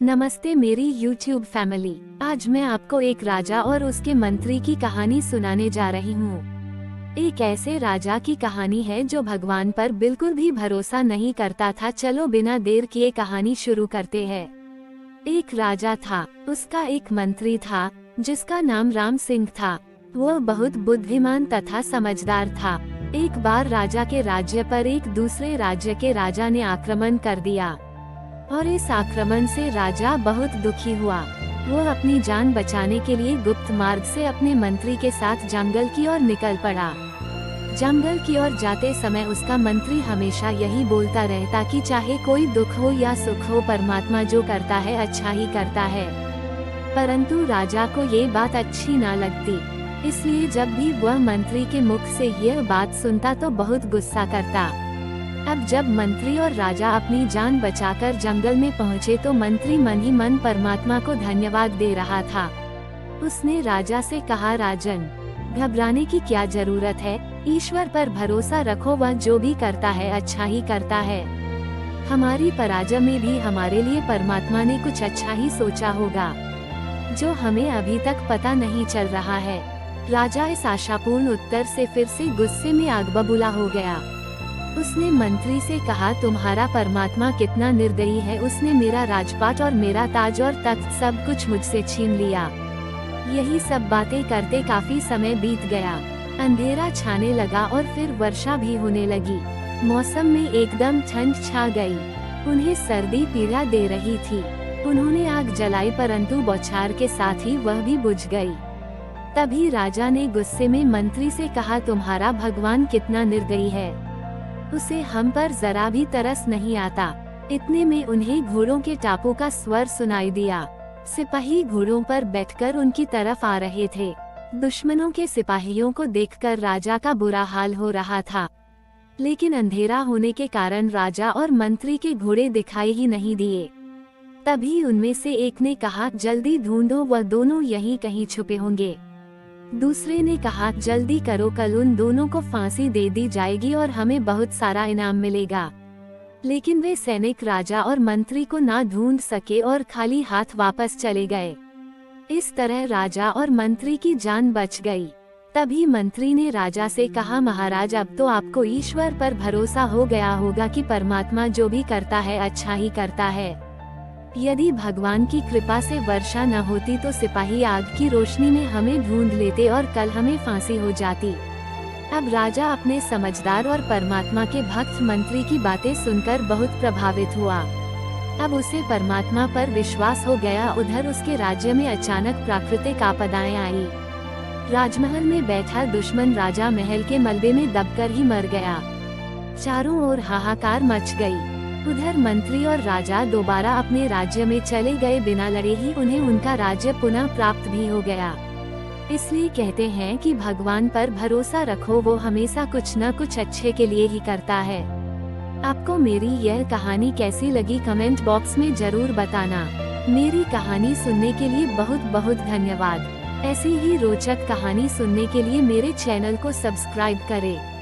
नमस्ते मेरी YouTube family. आज मैं आपको एक राजा और उसके मंत्री की कहानी सुनाने जा रही हूँ। एक ऐसे राजा की कहानी है जो भगवान पर बिल्कुल भी भरोसा नहीं करता था। चलो बिना देर किए कहानी शुरू करते हैं। एक राजा था, उसका एक मंत्री था जिसका नाम राम सिंह था। वह बहुत बुद्धिमान तथा समझदार था। एक बार राजा के राज्य पर एक दूसरे राज्य के राजा ने आक्रमण कर दिया और इस आक्रमण से राजा बहुत दुखी हुआ। वह अपनी जान बचाने के लिए गुप्त मार्ग से अपने मंत्री के साथ जंगल की ओर निकल पड़ा। जंगल की ओर जाते समय उसका मंत्री हमेशा यही बोलता रहता कि चाहे कोई दुख हो या सुख हो, परमात्मा जो करता है अच्छा ही करता है। परंतु राजा को ये बात अच्छी ना लगती, इसलिए जब भी वह मंत्री के मुख से यह बात सुनता तो बहुत गुस्सा करता। अब जब मंत्री और राजा अपनी जान बचाकर जंगल में पहुंचे तो मंत्री मन ही मन परमात्मा को धन्यवाद दे रहा था। उसने राजा से कहा, राजन, घबराने की क्या जरूरत है, ईश्वर पर भरोसा रखो, वह जो भी करता है अच्छा ही करता है। हमारी पराजय में भी हमारे लिए परमात्मा ने कुछ अच्छा ही सोचा होगा जो हमें अभी तक पता नहीं चल रहा है। राजा इस आशापूर्ण उत्तर से फिर से गुस्से में आग बबूला हो गया। उसने मंत्री से कहा, तुम्हारा परमात्मा कितना निर्दयी है, उसने मेरा राजपाट और मेरा ताज और तख्त सब कुछ मुझसे छीन लिया। यही सब बातें करते काफी समय बीत गया। अंधेरा छाने लगा और फिर वर्षा भी होने लगी। मौसम में एकदम ठंड छा गई। उन्हें सर्दी पीड़ा दे रही थी। उन्होंने आग जलाई परंतु बौछार के साथ ही वह भी बुझ गई। तभी राजा ने गुस्से में मंत्री से कहा, तुम्हारा भगवान कितना निर्दयी है, उसे हम पर जरा भी तरस नहीं आता। इतने में उन्हें घोड़ों के टापों का स्वर सुनाई दिया। सिपाही घोड़ों पर बैठकर उनकी तरफ आ रहे थे। दुश्मनों के सिपाहियों को देखकर राजा का बुरा हाल हो रहा था, लेकिन अंधेरा होने के कारण राजा और मंत्री के घोड़े दिखाई ही नहीं दिए। तभी उनमें से एक ने कहा, जल्दी ढूंढो, वह दोनों यहीं कहीं छुपे होंगे। दूसरे ने कहा, जल्दी करो, कल उन दोनों को फांसी दे दी जाएगी और हमें बहुत सारा इनाम मिलेगा। लेकिन वे सैनिक राजा और मंत्री को ना ढूंढ सके और खाली हाथ वापस चले गए। इस तरह राजा और मंत्री की जान बच गई। तभी मंत्री ने राजा से कहा, महाराज, अब तो आपको ईश्वर पर भरोसा हो गया होगा कि परमात्मा जो भी करता है अच्छा ही करता है। यदि भगवान की कृपा से वर्षा न होती तो सिपाही आग की रोशनी में हमें ढूंढ लेते और कल हमें फांसी हो जाती। अब राजा अपने समझदार और परमात्मा के भक्त मंत्री की बातें सुनकर बहुत प्रभावित हुआ। अब उसे परमात्मा पर विश्वास हो गया। उधर उसके राज्य में अचानक प्राकृतिक आपदाएं आई। राजमहल में बैठा दुश्मन राजा महल के मलबे में दबकर ही मर गया। चारों ओर हाहाकार मच गई। उधर मंत्री और राजा दोबारा अपने राज्य में चले गए। बिना लड़े ही उन्हें उनका राज्य पुनः प्राप्त भी हो गया। इसलिए कहते हैं कि भगवान पर भरोसा रखो, वो हमेशा कुछ न कुछ अच्छे के लिए ही करता है। आपको मेरी यह कहानी कैसी लगी कमेंट बॉक्स में जरूर बताना। मेरी कहानी सुनने के लिए बहुत बहुत धन्यवाद। ऐसी ही रोचक कहानी सुनने के लिए मेरे चैनल को सब्सक्राइब करें।